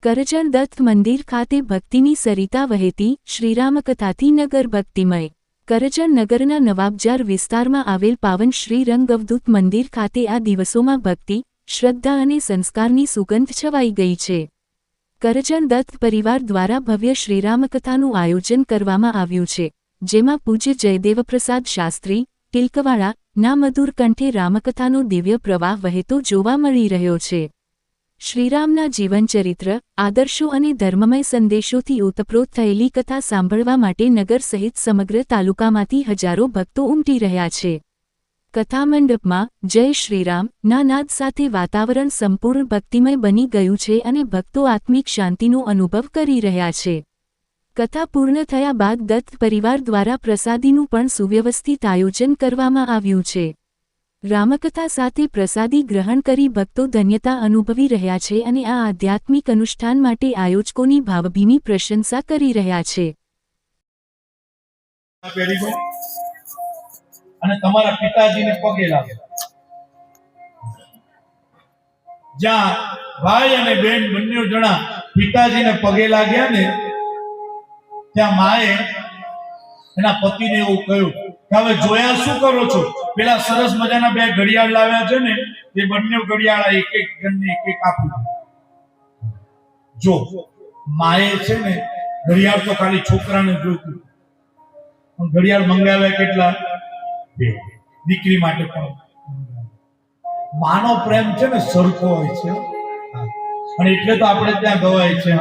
કરજણ દત્ત મંદિર ખાતે ભક્તિની સરિતા વહેતી, શ્રીરામકથાથી નગર ભક્તિમય। કરજણ નગરના નવાબજાર વિસ્તારમાં આવેલ પાવન શ્રી રંગ અવધૂત મંદિર ખાતે આ દિવસોમાં ભક્તિ, શ્રદ્ધા અને સંસ્કારની સુગંધ છવાઈ ગઈ છે। કરજણ દત્ત પરિવાર દ્વારા ભવ્ય શ્રીરામકથાનું આયોજન કરવામાં આવ્યું છે, જેમાં પૂજ્ય જયદેવપ્રસાદ શાસ્ત્રી, ટિલકવાળા ના મધુર કંઠે રામકથાનો દિવ્ય પ્રવાહ વહેતો જોવા મળી રહ્યો છે। શ્રીરામના જીવનચરિત્ર, આદર્શો અને ધર્મમય સંદેશોથી ઓતપ્રોત થયેલી કથા સાંભળવા માટે નગર સહિત સમગ્ર તાલુકામાંથી હજારો ભક્તો ઉમટી રહ્યા છે। કથામંડપમાં જય શ્રીરામ ના નાદ સાથે વાતાવરણ સંપૂર્ણ ભક્તિમય બની ગયું છે અને ભક્તો આત્મિક શાંતિનો અનુભવ કરી રહ્યા છે। કથા પૂર્ણ થયા બાદ દત્ત પરિવાર દ્વારા પ્રસાદીનું પણ સુવ્યવસ્થિત આયોજન કરવામાં આવ્યું છે। રામકથા સાથે પ્રસાદી ગ્રહણ કરી ભક્તો ધન્યતા અનુભવી રહ્યા છે અને આ આધ્યાત્મિક અનુષ્ઠાન માટે આયોજકોની ભાવભીની પ્રશંસા કરી રહ્યા છે। અને તમારા પિતાજીને પગે લાગે, જ્યાં ભાઈ અને બેન બંને જણા પિતાજીને પગે લાગ્યા ને ત્યાં માએ એના પતિને એવું કહ્યું કે હવે જોયા શું કરો છો? પેલા સરસ મજાના બે ઘડિયાળ લાવ્યા છે ને, એ બંને ઘડિયાળ એક એક જણને એક એક આપી જો માએ છે ને ઘડિયાળ તો ખાલી છોકરાને જોઈતું, પણ ઘડિયાળ મંગાવ્યા કેટલા? બે। દીકરી માટે પણ માનો પ્રેમ છે ને સરખો હોય છે, અને એટલે તો આપણે ત્યાં ગવાય છે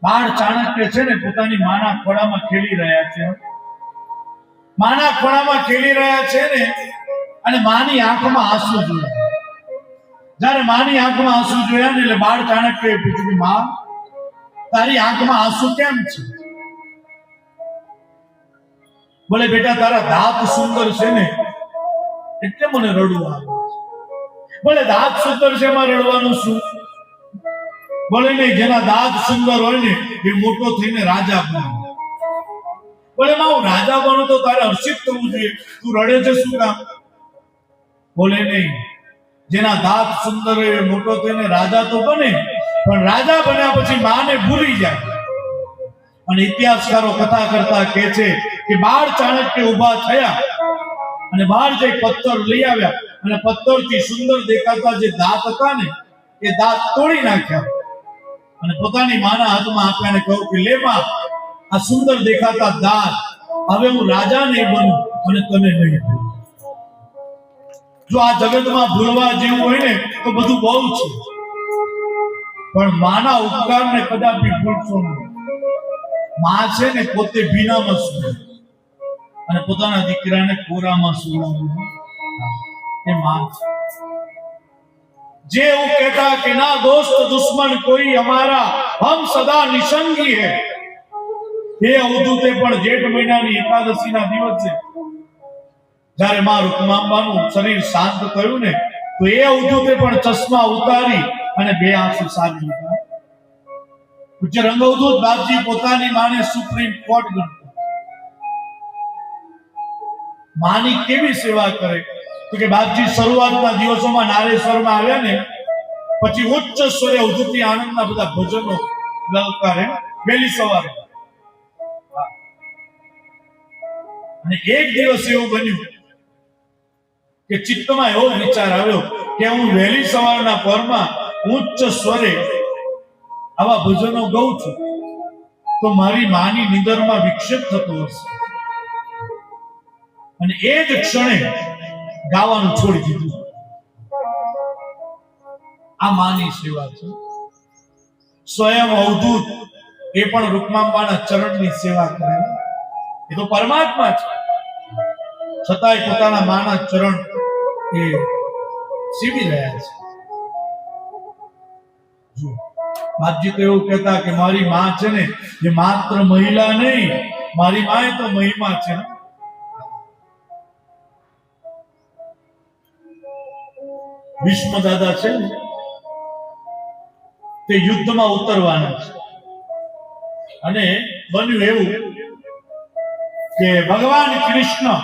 બાળ ચાણક્ય છે ને પોતાની માના ખોળામાં ખેલી રહ્યા છે, માના ખોળામાં ખેલી રહ્યા છે ને, અને માની આંખમાં આંસુ જોયા। જ્યારે માની આંખમાં આંસુ જોયા ને એટલે બાળ ચાણક્યએ પૂછ્યું, માં તારી આંખમાં આંસુ કેમ છે? બોલે બેટા તારા દાંત સુંદર છે ને એટલે મને રડવું આવે। બોલે દાંત સુંદર છે એમાં રડવાનું શું? બોલે નહીં, જેના દાંત સુંદર હોય ને એ મોટો થઈને રાજા બને। બોલે માં હું રાજા બનું તો તારે હર્ષિત થવું જોઈએ, તું રડે છે શું કામ? બોલે નહીં, જેના દાંત સુંદર હોય એ મોટો થઈને રાજા તો બને, પણ રાજા બન્યા પછી માને ભૂલી જાય। અને ઇતિહાસકારો કથા કરતા કહે છે કે બાળ ચાણક્ય ઉભા થયા અને બહાર જઈ પથ્થર લઈ આવ્યા અને પથ્થરથી સુંદર દેખાતા જે દાંત હતા ને એ દાંત તોડી નાખ્યા અને પોતાની માના હાથમાં આપ્યા અને કહ્યું કે લે માં, આ સુંદર દેખાતા દાંત હવે હું રાજા નહીં બનું અને તને નહીં ભૂલું। જો આ જગતમાં ભૂલવા જેવું હોય ને તો બધું બહુ છે, પણ માના ઉપકારને કદાપી ભૂલશો નહીં। માં છે ને પોતે ભીનામાં સુવે અને પોતાના દીકરાને કોરામાં સુવડાવે એ માં છે। જે એવું કહેતા કે ના દોસ્ત દુશ્મન કોઈ हमारा, हम सदा निसंगी है, એ અવધૂતે પણ જેઠ મહિનાની એકાદશીના દિવસે જ્યારે માં રૂકમાંબાનું શરીર શાંત થયું ને તો એ અવધૂતે પણ ચશ્મા ઉતારી અને બે આંસુ સારી લીધા। પૂજ્ય રંગ અવધૂત બાપજી પોતાની માને સુપ્રીમ કોર્ટ ગણતા। માની કેવી સેવા કરે તો કે બાપજી શરૂઆતના દિવસોમાં નારેશ્વરમાં આવ્યા ને પછી ઉચ્ચ સ્વરે અવધૂતી આનંદના બધા ભજનો લલકારે વહેલી સવારે। અને એક દિવસ એવું બન્યું કે ચિત્તમાં એવો વિચાર આવ્યો કે હું વહેલી સવારના પરમાં ઉચ્ચ સ્વરે આવા ભજનો ગાઉં છું તો મારી માની નિંદરમાં વિક્ષેપ થતો હશે, અને એ જ ક્ષણે ગાવાનું છોડી દીધું. આ માની સેવા છે. સ્વયં અવધૂત એ પણ રૂકમાંબાના ચરણની સેવા કરે. એ તો પરમાત્મા છે, છતાંય પોતાના માના ચરણ એ સીવી રહ્યા છે. જુઓ, બાપજી તો એવું કહેતા કે મારી માં છે ને એ માત્ર મહિલા નહીં, મારી માં તો મહિમા છે. ભીષ્મ દાદા છે ને તે યુદ્ધમાં ઉતરવાના છે, અને બન્યું એવું કે ભગવાન કૃષ્ણ